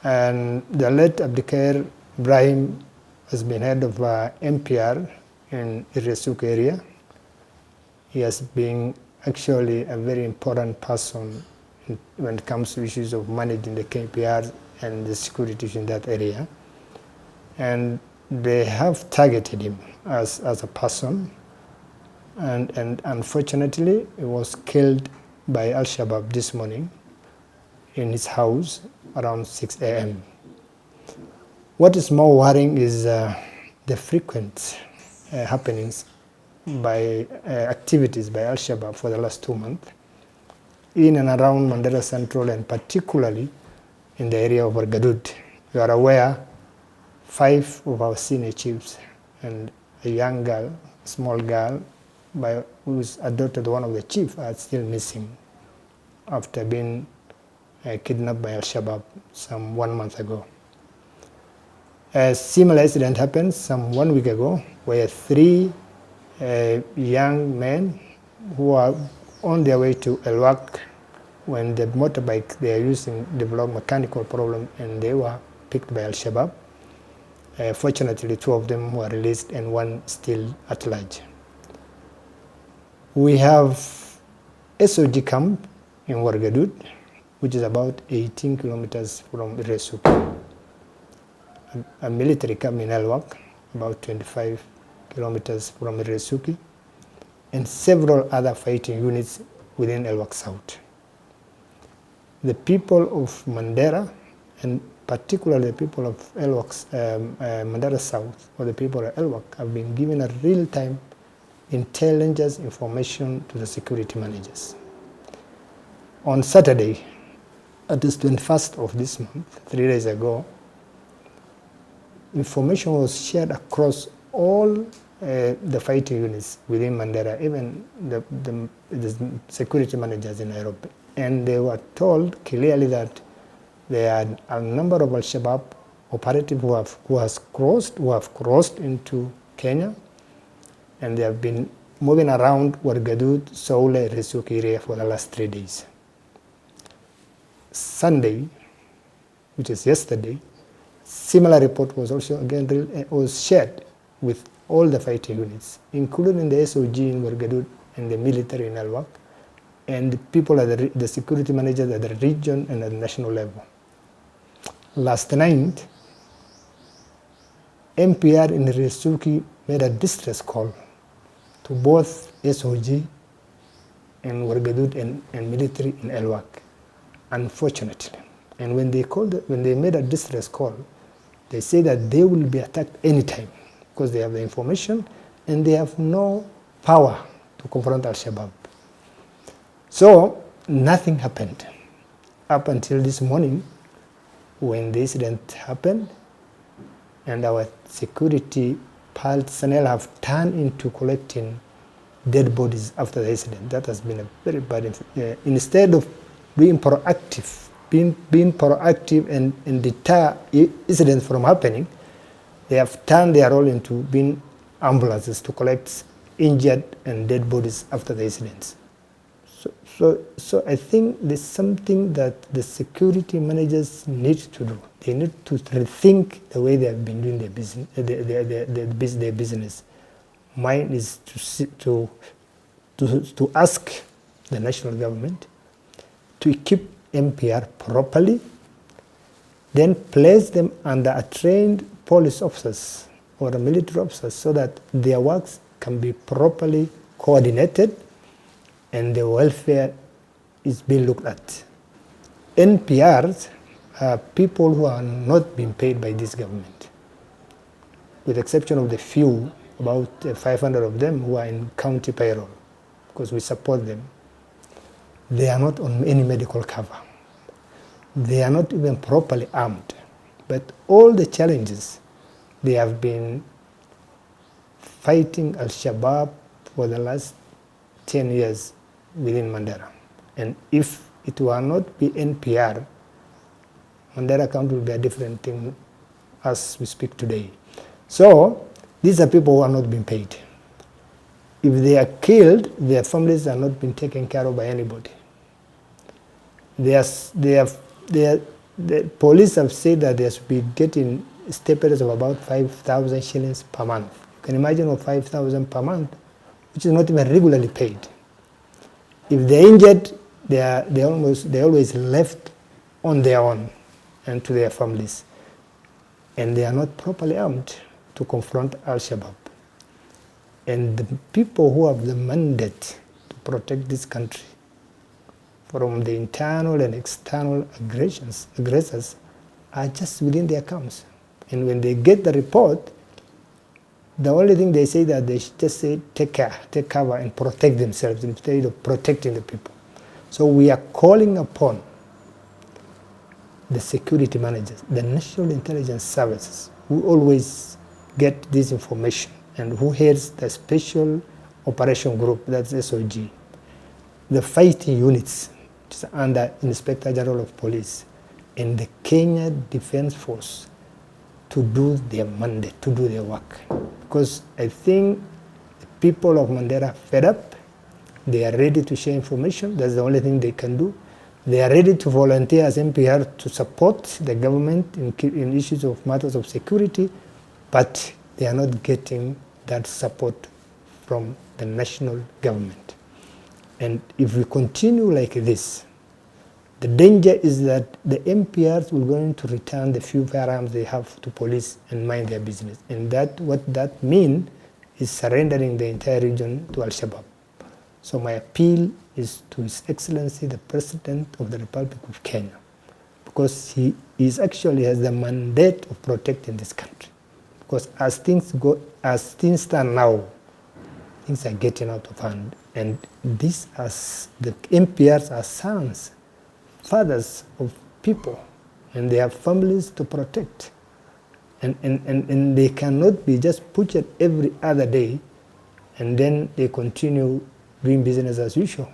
And the late Abdikair Ibrahim has been head of MPR in Ireesuki area. He has been actually a very important person when it comes to issues of managing the KPR and the security in that area. And they have targeted him as a person. And unfortunately, he was killed by Al-Shabaab this morning in his house around 6 a.m. What is more worrying is the frequent happenings by activities by Al-Shabaab for the last 2 months in and around Mandera Central, and particularly in the area of Wargadud. You are aware 5 of our senior chiefs and a young girl, small girl, who's adopted one of the chiefs, are still missing after being kidnapped by Al-Shabaab some 1 month ago. A similar incident happened some 1 week ago, where 3 young men who are on their way to Elwak, when the motorbike they are using developed mechanical problem and they were picked by Al-Shabaab. Fortunately, 2 of them were released and 1 still at large. We have SOG camp in Wargadud, which is about 18 kilometers from Ireesuki. A military camp in Elwak, about 25 kilometers from Ireesuki, and several other fighting units within Elwak South. The people of Mandera, and particularly the people of Elwak, Mandera South, or the people of Elwak, have been given a real-time intelligence information to the security managers. On Saturday, at the 21st of this month, 3 days ago, information was shared across all the fighting units within Mandera, even the security managers in Nairobi. And they were told clearly that there are a number of Al-Shabaab operatives who have crossed into Kenya, and they have been moving around Wargadud, Soule, Ireesuki area for the last 3 days. Sunday, which is yesterday, similar report was also again was shared with all the fighting units, including the SOG in Wargadud and the military in Elwak, and the people at the security managers at the region and at the national level. Last night, MPR in Ireesuki made a distress call to both SOG and Wargadud and military in Elwak, unfortunately. And when they made a distress call, they say that they will be attacked anytime because they have the information and they have no power to confront Al-Shabaab. So nothing happened up until this morning when the incident happened, and our security personnel have turned into collecting dead bodies after the incident. That has been a very bad instead of being proactive, and deter incidents from happening, they have turned their role into being ambulances to collect injured and dead bodies after the incidents. So I think there's something that the security managers need to do. They need to rethink the way they have been doing their business. Their business. Mine is to ask the national government to equip MPR properly, then place them under a trained police officers or a military officers so that their works can be properly coordinated and the welfare is being looked at. NPRs are people who are not being paid by this government, with the exception of the few, about 500 of them who are in county payroll, because we support them. They are not on any medical cover. They are not even properly armed. But all the challenges, they have been fighting Al-Shabaab for the last 10 years within Mandera. And if it were not be NPR, Mandera County will be a different thing as we speak today. So these are people who are not being paid. If they are killed, their families are not being taken care of by anybody. They are The police have said that they should be getting stipends of about 5,000 shillings per month. You can imagine of 5,000 per month, which is not even regularly paid. If they're injured, they always left on their own and to their families. And they are not properly armed to confront Al-Shabaab. And the people who have the mandate to protect this country from the internal and external aggressors are just within their camps. And when they get the report, the only thing they say that they should just say, take care, take cover, and protect themselves instead of protecting the people. So we are calling upon the security managers, the National Intelligence Services, who always get this information and who heads the Special Operation Group, that's SOG, the fighting units, which is under Inspector General of Police, and the Kenya Defense Force to do their mandate, to do their work. Because I think the people of Mandera are fed up. They are ready to share information. That's the only thing they can do. They are ready to volunteer as MPR to support the government in issues of matters of security, but they are not getting that support from the national government. And if we continue like this, the danger is that the MPRs will going to return the few firearms they have to police and mind their business. And what that means is surrendering the entire region to Al-Shabaab. So my appeal is to His Excellency, the President of the Republic of Kenya, because he actually has the mandate of protecting this country. Because as things stand now, things are getting out of hand. And the MPRs are sons, fathers of people, and they have families to protect. And they cannot be just butchered every other day, and then they continue doing business as usual.